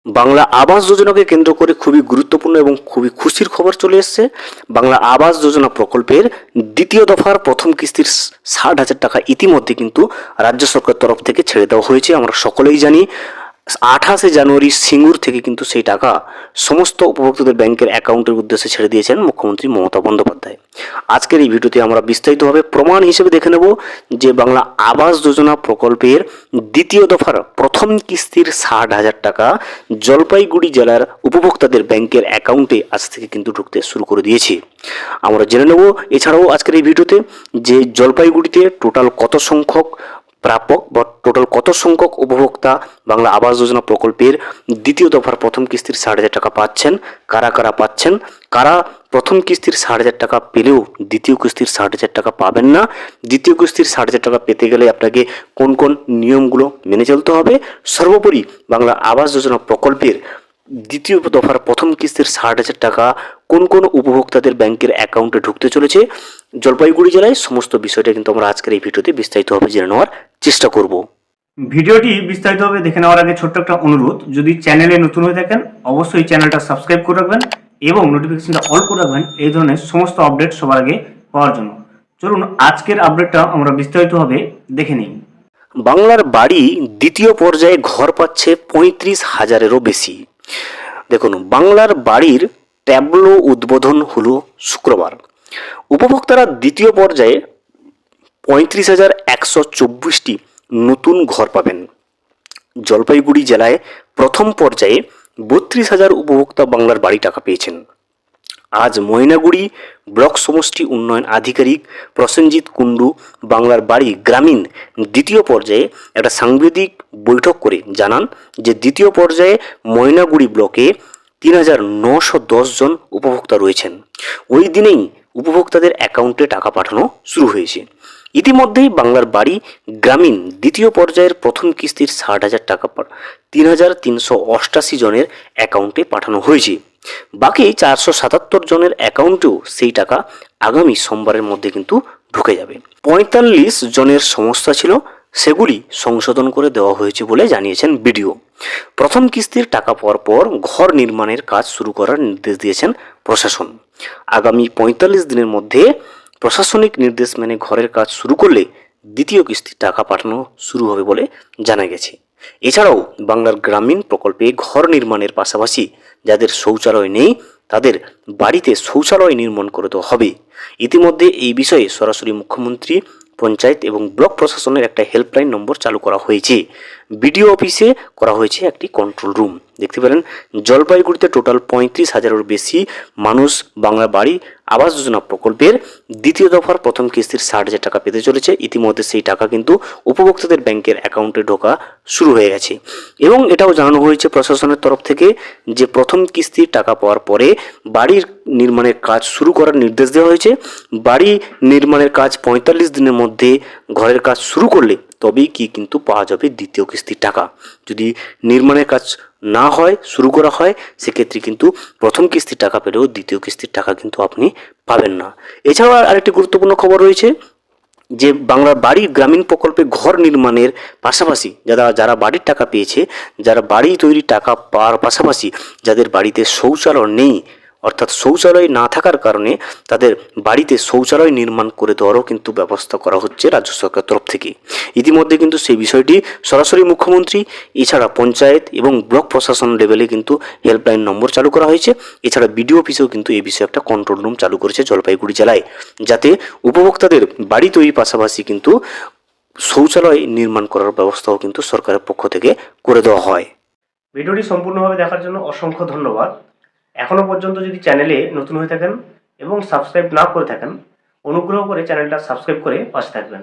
বাংলা আবাস যোজনাকে কেন্দ্র করে খুবই গুরুত্বপূর্ণ এবং খুবই খুশির খবর চলে এসেছে। বাংলা আবাস যোজনা প্রকল্পের দ্বিতীয় দফার প্রথম কিস্তির ৬০,০০০ টাকা ইতিমধ্যে কিন্তু রাজ্য সরকারের তরফ থেকে ছেড়ে দেওয়া হয়েছে। আমরা সকলেই জানি ২৮শে জানুয়ারি সিঙ্গুর থেকে কিন্তু সেই টাকা সমস্ত উপভোক্তাদের ব্যাংকের অ্যাকাউন্টের উদ্দেশ্যে ছেড়ে দিয়েছেন মুখ্যমন্ত্রী মমতা বন্দ্যোপাধ্যায়। আজকের এই ভিডিওতে আমরা বিস্তারিতভাবে প্রমাণ হিসেবে দেখে নেব যে বাংলা আবাস যোজনা প্রকল্পের দ্বিতীয় দফার প্রথম কিস্তির ৬০,০০০ টাকা জলপাইগুড়ি জেলার উপভোক্তাদের ব্যাংকের অ্যাকাউন্টে আজ থেকে কিন্তু ঢুকতে শুরু করে দিয়েছে। আমরা জেনে নেব এছাড়াও আজকের এই ভিডিওতে যে জলপাইগুড়িতে টোটাল কত সংখ্যক প্রাপক বা টোটাল কত সংখ্যক উপভোক্তা বাংলা আবাস যোজনা প্রকল্পের দ্বিতীয় দফার প্রথম কিস্তির ৬০,০০০ টাকা পাচ্ছেন, কারা কারা পাচ্ছেন, কারা প্রথম কিস্তির ৬০,০০০ টাকা পেলেও দ্বিতীয় কিস্তির ৬০,০০০ টাকা পাবেন না, দ্বিতীয় কিস্তির ৬০,০০০ টাকা পেতে গেলে আপনাকে কোন কোন নিয়মগুলো মেনে চলতে হবে, সর্বোপরি বাংলা আবাস যোজনা প্রকল্পের দ্বিতীয় দফার প্রথম কিস্তির ৬০,০০০ টাকা কোন কোন উপভোক্তাদের ব্যাংকের অ্যাকাউন্টে ঢুকতে চলেছে জলপাইগুড়ি জেলায়, সমস্ত বিষয়টা কিন্তু আমরা আজকের এই ভিডিওতে বিস্তারিতভাবে জেনে নেওয়ার চেষ্টা করব। ভিডিওটি বিস্তারিতভাবে দেখে নেওয়ার আগে ছোট্ট একটা অনুরোধ, যদি চ্যানেলে নতুন হয়ে থাকেন অবশ্যই চ্যানেলটা সাবস্ক্রাইব করে রাখবেন এবং নোটিফিকেশনটা অল করে রাখবেন এই ধরনের সমস্ত আপডেট সবার আগে পাওয়ার জন্য। চলুন আজকের আপডেটটা আমরা বিস্তারিতভাবে দেখে নিই। বাংলার বাড়ি দ্বিতীয় পর্যায়ে ঘর পাচ্ছে ৩৫,০০০-এরও বেশি। দেখুন, বাংলার বাড়ির ট্যাবলো উদ্বোধন হলো শুক্রবার। উপভোক্তারা দ্বিতীয় পর্যায়ে ৩৫,১২৪টি নতুন ঘর পাবেন। জলপাইগুড়ি জেলায় প্রথম পর্যায়ে ৩২,০০০ উপভোক্তা বাংলার বাড়ি টাকা পেয়েছেন। আজ ময়নাগুড়ি ব্লক সমষ্টি উন্নয়ন আধিকারিক প্রসেনজিৎ কুণ্ডু বাংলার বাড়ি গ্রামীণ দ্বিতীয় পর্যায়ে একটা সাংবাদিক বৈঠক করে জানান যে দ্বিতীয় পর্যায়ে ময়নাগুড়ি ব্লকে ৩,৯১০ জন উপভোক্তা রয়েছেন। ওই দিনেই উপভোক্তাদের অ্যাকাউন্টে টাকা পাঠানো শুরু হয়েছে। ইতিমধ্যেই বাংলার বাড়ি গ্রামীণ দ্বিতীয় পর্যায়ের প্রথম কিস্তির ৬০,০০০ টাকা ৩,৩৮৮ জনের অ্যাকাউন্টে পাঠানো হয়েছে। বাকি ৪৭৭ জনের অ্যাকাউন্টেও সেই টাকা আগামী সোমবারের মধ্যে কিন্তু ঢুকে যাবে। ৪৫ জনের সমস্যা ছিল, সেগুলি সংশোধন করে দেওয়া হয়েছে বলে জানিয়েছেন বিডিও। প্রথম কিস্তির টাকা পাওয়ার পর ঘর নির্মাণের কাজ শুরু করার নির্দেশ দিয়েছেন প্রশাসন। আগামী ৪৫ দিনের মধ্যে প্রশাসনিক নির্দেশ মেনে ঘরের কাজ শুরু করলে দ্বিতীয় কিস্তির টাকা পাঠানো শুরু হবে বলে জানা গেছে। এছাড়াও বাংলার গ্রামীণ প্রকল্পে ঘর নির্মাণের পাশাপাশি যাদের শৌচালয় নেই তাদের বাড়িতে শৌচালয় নির্মাণ করে দেওয়া হবে। ইতিমধ্যে এই বিষয়ে সরাসরি মুখ্যমন্ত্রী, পঞ্চায়েত এবং ব্লক প্রশাসনের একটা হেল্পলাইন নম্বর চালু করা হয়েছে। বিডিও অফিসে করা হয়েছে একটি কন্ট্রোল রুম। দেখতে পেলেন জলপাইগুড়িতে টোটাল ৩৫,০০০-এরও বেশি মানুষ বাংলা বাড়ি আবাস যোজনা প্রকল্পের দ্বিতীয় দফার প্রথম কিস্তির ৬০,০০০ টাকা পেতে চলেছে। ইতিমধ্যে সেই টাকা কিন্তু উপভোক্তাদের ব্যাংকের অ্যাকাউন্টে ঢোকা শুরু হয়ে গেছে এবং এটাও জানানো হয়েছে প্রশাসনের তরফ থেকে যে প্রথম কিস্তির টাকা পাওয়ার পরে বাড়ির নির্মাণের কাজ শুরু করার নির্দেশ দেওয়া হয়েছে। বাড়ি নির্মাণের কাজ ৪৫ দিনের মধ্যে ঘরের কাজ শুরু করলে তবেই কি কিন্তু পাওয়া যাবে দ্বিতীয় কিস্তির টাকা। যদি নির্মাণের কাজ না হয়, শুরু করা হয়, সেক্ষেত্রে কিন্তু প্রথম কিস্তির টাকা পেলেও দ্বিতীয় কিস্তির টাকা কিন্তু আপনি পাবেন না। এছাড়াও আরেকটি গুরুত্বপূর্ণ খবর রয়েছে যে বাংলার বাড়ি গ্রামীণ প্রকল্পে ঘর নির্মাণের পাশাপাশি যারা বাড়ির টাকা পেয়েছে, যারা বাড়ি তৈরির টাকা পাওয়ার পাশাপাশি যাদের বাড়িতে শৌচালয় নেই, অর্থাৎ শৌচালয় না থাকার কারণে তাদের বাড়িতে শৌচালয় নির্মাণ করে দেওয়ারও কিন্তু ব্যবস্থা করা হচ্ছে রাজ্য সরকারের তরফ থেকে। ইতিমধ্যে কিন্তু সেই বিষয়টি সরাসরি মুখ্যমন্ত্রী, এছাড়া পঞ্চায়েত এবং ব্লক প্রশাসন লেভেলে কিন্তু হেল্পলাইন নম্বর চালু করা হয়েছে। এছাড়া বিডিও অফিসেও কিন্তু এই বিষয়ে একটা কন্ট্রোল রুম চালু করেছে জলপাইগুড়ি জেলায়, যাতে উপভোক্তাদের বাড়ি তৈরির পাশাপাশি কিন্তু শৌচালয় নির্মাণ করার ব্যবস্থাও কিন্তু সরকারের পক্ষ থেকে করে দেওয়া হয়। ভিডিওটি সম্পূর্ণভাবে দেখার জন্য অসংখ্য ধন্যবাদ। এখনও পর্যন্ত যদি চ্যানেলে নতুন হয়ে থাকেন এবং সাবস্ক্রাইব না করে থাকেন, অনুগ্রহ করে চ্যানেলটা সাবস্ক্রাইব করে পাশে থাকবেন।